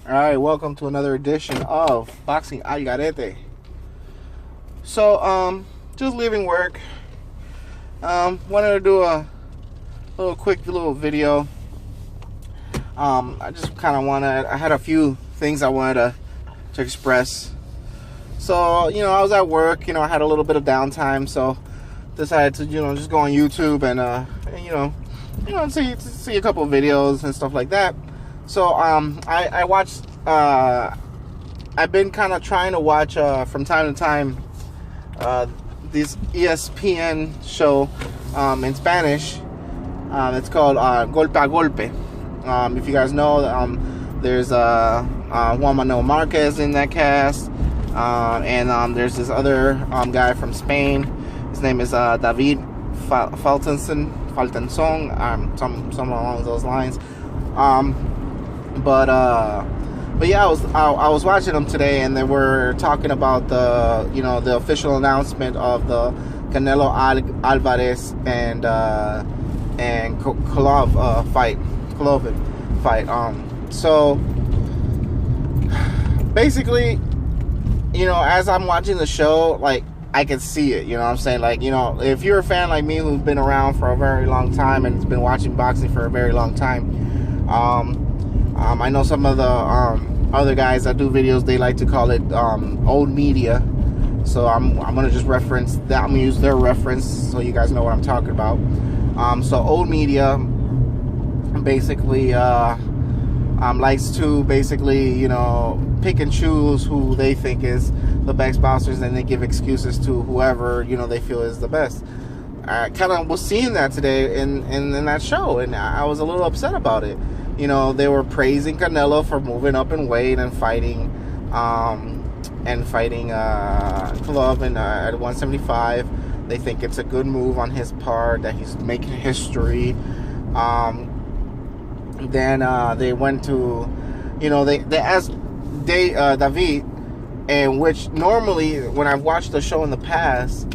Alright, welcome to another edition of Boxing Algarete. So, just leaving work. Wanted to do a quick video. I just kind of I had a few things I wanted to express. So, I was at work, I had a little bit of downtime, so decided to, just go on YouTube and, see a couple of videos and stuff like that. So, I watched, I've been kind of trying to watch, from time to time, this ESPN show, in Spanish. It's called, Golpe. If you guys know, there's, Juan Manuel Marquez in that cast, and there's this other, guy from Spain. His name is, David Faltenson, something along those lines. But yeah, I was watching them today, and they were talking about the official announcement of the Canelo Alvarez and Golpe fight. So basically, as I'm watching the show, like, I can see it, what I'm saying? Like, if you're a fan like me who's been around for a very long time and has been watching boxing for a very long time, I know some of the other guys that do videos, they like to call it old media. So I'm gonna just reference that. I'm gonna use their reference so you guys know what I'm talking about. So old media basically likes to basically pick and choose who they think is the best boxers, and they give excuses to whoever they feel is the best. I kind of was seeing that today in that show, and I was a little upset about it. They were praising Canelo for moving up in weight and fighting Golovkin at 175. They think it's a good move on his part, that he's making history. Then they went to, they asked David, and which normally when I've watched the show in the past,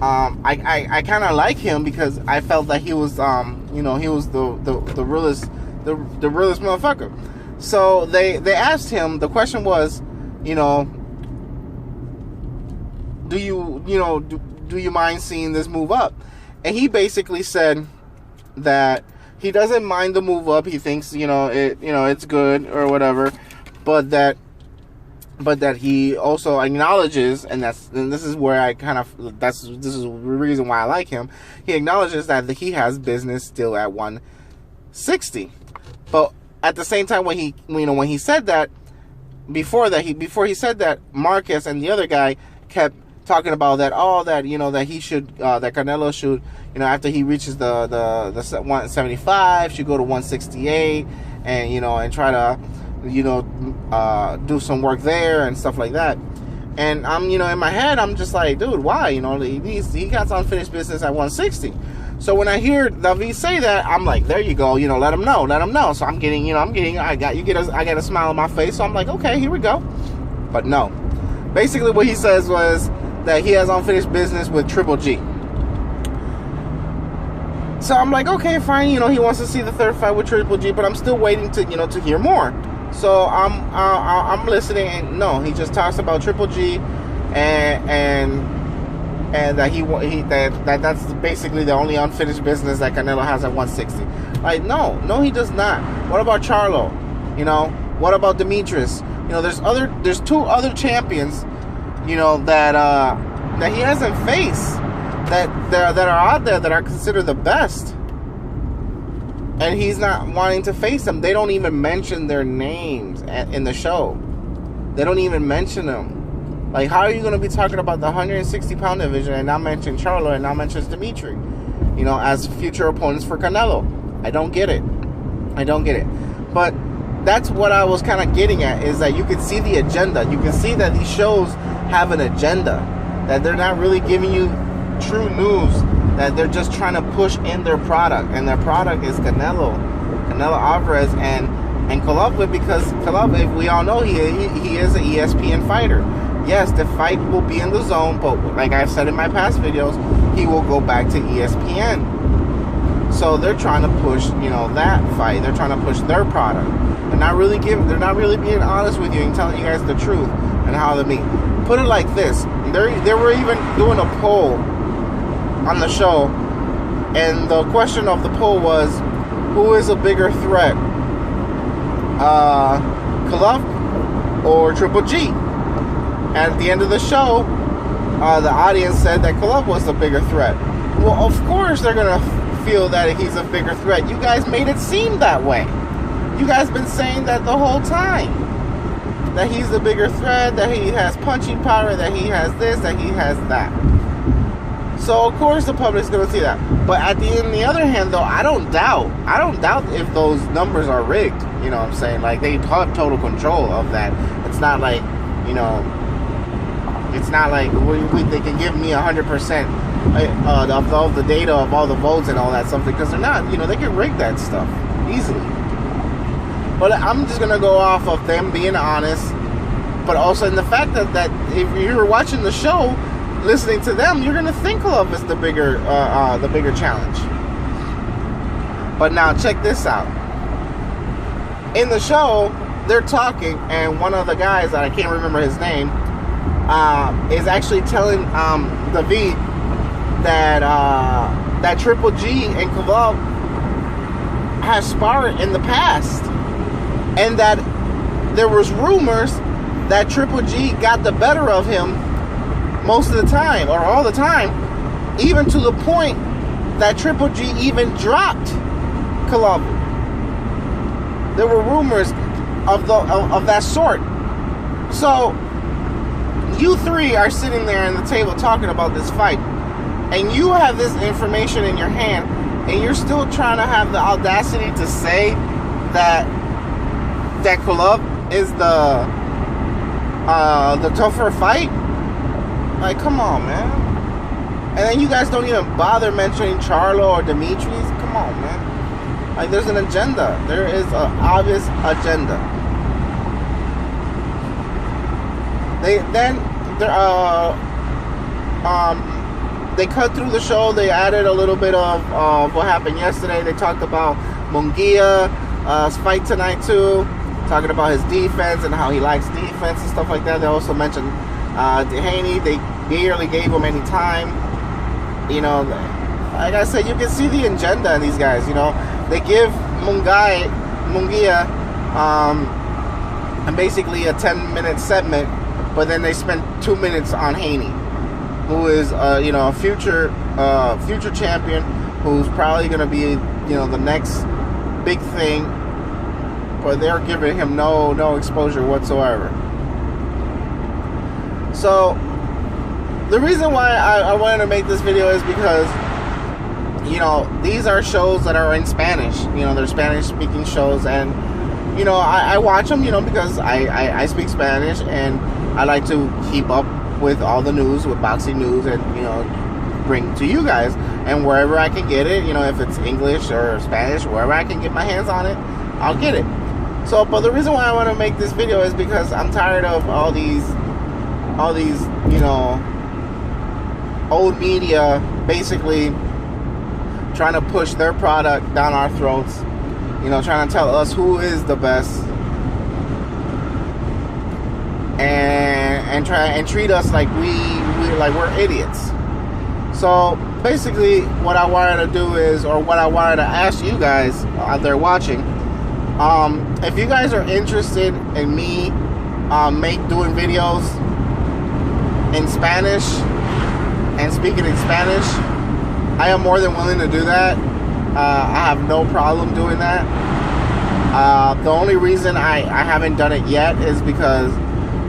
I kind of like him because I felt that he was, he was the realest. The realest motherfucker. So they asked him, the question was, do you mind seeing this move up? And he basically said that he doesn't mind the move up. He thinks it's good or whatever, but that he also acknowledges, and this is where this is the reason why I like him. He acknowledges that he has business still at 160. But at the same time, when he said that, before he said that, Marquez and the other guy kept talking about that, that he should, that Canelo should, after he reaches the 175, should go to 168 and and try to do some work there and stuff like that. And I'm in my head, I'm just like, dude, why? He got unfinished business at 160. So when I hear David say that, I'm like, there you go, let him know. So I get a smile on my face. So I'm like, okay, here we go. But no, basically what he says was that he has unfinished business with Triple G. So I'm like, okay, fine. He wants to see the third fight with Triple G, but I'm still waiting to to hear more. So I'm listening, and no, he just talks about Triple G and that that's basically the only unfinished business that Canelo has at 160. Like, no, he does not. What about Charlo? What about Demetrius? There's two other champions, that he hasn't faced, that are out there that are considered the best, and he's not wanting to face them. They don't even mention their names in the show. They don't even mention them. Like, how are you going to be talking about the 160-pound division and not mention Charlo and not mention Dimitri, as future opponents for Canelo? I don't get it. But that's what I was kind of getting at, is that you can see the agenda. You can see that these shows have an agenda, that they're not really giving you true news, that they're just trying to push in their product. And their product is Canelo Alvarez and Golovkin, because Golovkin, we all know he is an ESPN fighter. Yes, the fight will be in the zone, but like I've said in my past videos, he will go back to ESPN. So they're trying to push, that fight. They're trying to push their product. They're not really being honest with you and telling you guys the truth and how they meet. Put it like this: they were even doing a poll on the show, and the question of the poll was, who is a bigger threat, Golovkin or Triple G? And at the end of the show, the audience said that Golovkin was the bigger threat. Well, of course they're gonna feel that he's a bigger threat. You guys made it seem that way. You guys been saying that the whole time, that he's the bigger threat, that he has punching power, that he has this, that he has that. So of course the public's gonna see that. But on the other hand, though, I don't doubt if those numbers are rigged. You know what I'm saying? Like, they have total control of that. It's not like, it's not like they can give me 100% of all the data of all the votes and all that stuff, because they're not. They can rig that stuff easily. But I'm just gonna go off of them being honest, but also in the fact that if you're watching the show, listening to them, you're gonna think Golovkin is the bigger challenge. But now check this out. In the show, they're talking, and one of the guys, I can't remember his name, is actually telling David that Triple G and Golovkin have sparred in the past, and that there was rumors that Triple G got the better of him most of the time, or all the time, even to the point that Triple G even dropped Golovkin. There were rumors of that sort. So you three are sitting there at the table talking about this fight, and you have this information in your hand, and you're still trying to have the audacity to say that Golovkin is the tougher fight. Like, come on, man. And then you guys don't even bother mentioning Charlo or Demetrius. Come on, man. Like, there's an agenda. There is an obvious agenda. They cut through the show. They added a little bit of what happened yesterday. They talked about Munguia's fight tonight too, talking about his defense and how he likes defense and stuff like that. They also mentioned Haney. They barely gave him any time. Like I said, you can see the agenda in these guys. They give Munguia basically a 10-minute segment, but then they spend 2 minutes on Haney, who is a future champion, who's probably going to be the next big thing, but they're giving him no exposure whatsoever. So the reason why I wanted to make this video is because these are shows that are in Spanish. They're Spanish speaking shows, and I watch them because I speak Spanish, and I like to keep up with all the news, with boxing news, and bring to you guys. And wherever I can get it, if it's English or Spanish, wherever I can get my hands on it, I'll get it. So, but the reason why I want to make this video is because I'm tired of all these old media basically trying to push their product down our throats, trying to tell us who is the best, and try and treat us like we're idiots. So basically, what I wanted to do is, or what I wanted to ask you guys out there watching, if you guys are interested in me doing videos in Spanish and speaking in Spanish, I am more than willing to do that. I have no problem doing that. The only reason I haven't done it yet is because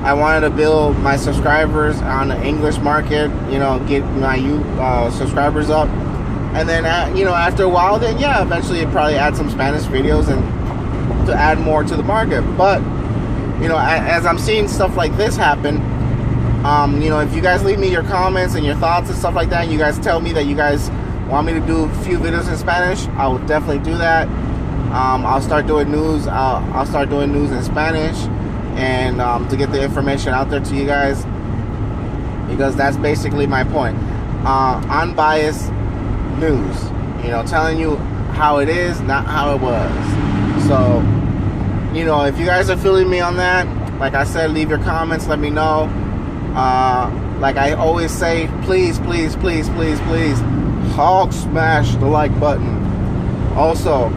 I wanted to build my subscribers on the English market, get my subscribers up, and then after a while, then eventually probably add some Spanish videos and to add more to the market. But as I'm seeing stuff like this happen, if you guys leave me your comments and your thoughts and stuff like that, and you guys tell me that you guys want me to do a few videos in Spanish, I will definitely do that. I'll start doing news. I'll start doing news in Spanish, and to get the information out there to you guys, because that's basically my point. Unbiased news, telling you how it is, not how it was. So, you know, if you guys are feeling me on that, like I said, leave your comments, let me know. Like I always say, please, please, please, please, please, hog smash the like button. Also,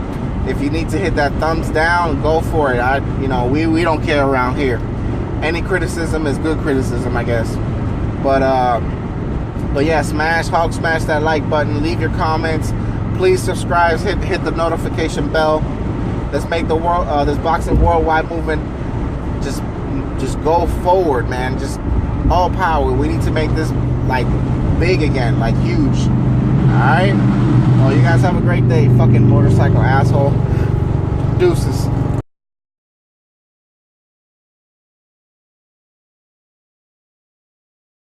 if you need to hit that thumbs down, go for it. You know, we don't care around here. Any criticism is good criticism, I guess. But yeah, hog smash that like button. Leave your comments. Please subscribe. Hit the notification bell. Let's make the world, this boxing worldwide movement, just go forward, man. Just all power. We need to make this like big again, like huge. All right. Well, you guys have a great day, fucking motorcycle asshole. Deuces.